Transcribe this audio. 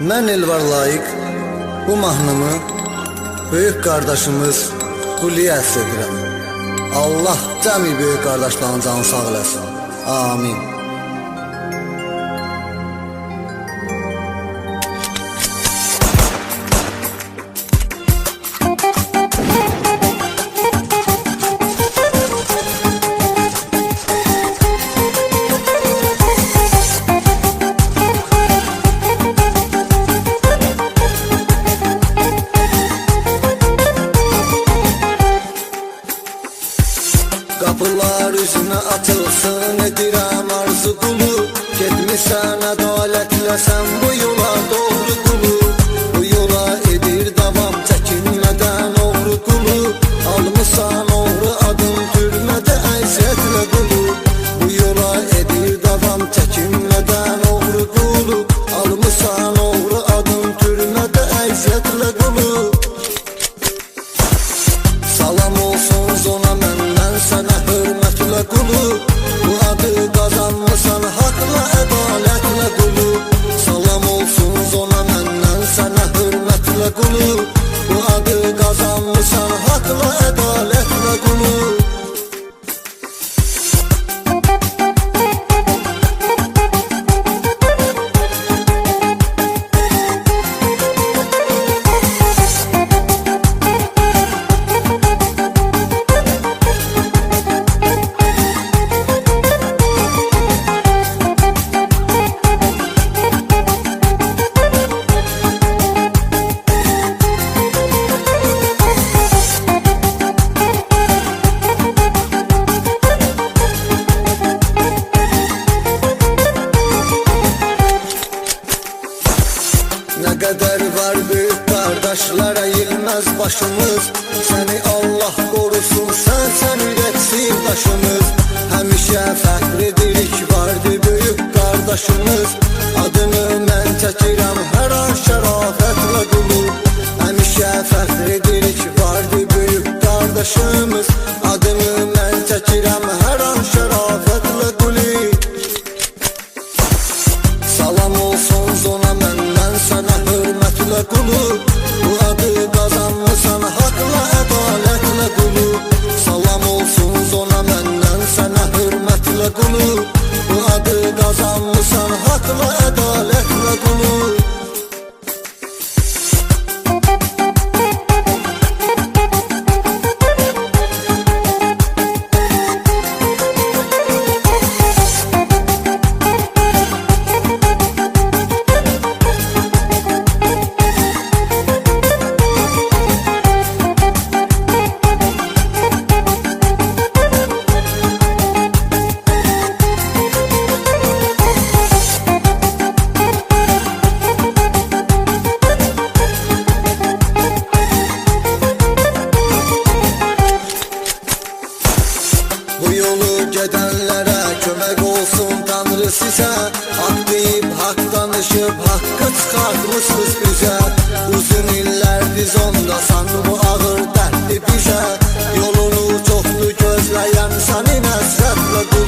Mən Elvar Layiq bu mahnımı böyük qardaşımız Quliyə həsr edirəm. Allah cəmi böyük qardaşların canı sağ eləsin. Amin. Kapılar üzünə açılsın, edirəm arzu qulu. Getmişsən ədalətlə sən bu yola doğru qulu. Bu yola edir davam çəkinmədən oğru qulu. Almışsan oğru adım türmədə əziyyətlə qulu. Bu yola edir davam çəkinmədən oğru qulu. Almışsan oğru adım türmədə əziyyətlə qulu. Salam olsun zona məndən sənə hörmətlə qulu. Bu adı qazanmışsan haqla ədalətlə qulu. Salam olsun zona məndən sənə hörmətlə qulu. Bu adı qazanmışsan haqla ədalətlə qulu. Nə qədər var böyük qardaşlar əyilməz başımız. Səni Allah qorusun, sən ürəksin daşımız. Həmişə fəxr edirik vardı böyük qardaşımız. Adını mən çəkirəm hər an şərafətlə qulu. Həmişə fəxr edirik vardı böyük qardaşımız. Adını mən çəkirəm hər an şərafətlə qulu. Salam olsun zona məndən sənə hörmətlə qulu. Bu adı qazanmışsan haqla ədalətlə qulu. Salam olsun zona məndən sənə hörmətlə qulu. Bu adı qazanmışsan haqla ədalətlə qulu. Bu yolu gedənlərə kömək olsun Tanrı sizə. Haqq deyib, haqq danışıb, haqqı çıxartmışsınız üzə. Uzun illərdir zondasan bu ağır dərddir bizə. Yolunu çoxdur gözləyən səni nəsrətlə qulu.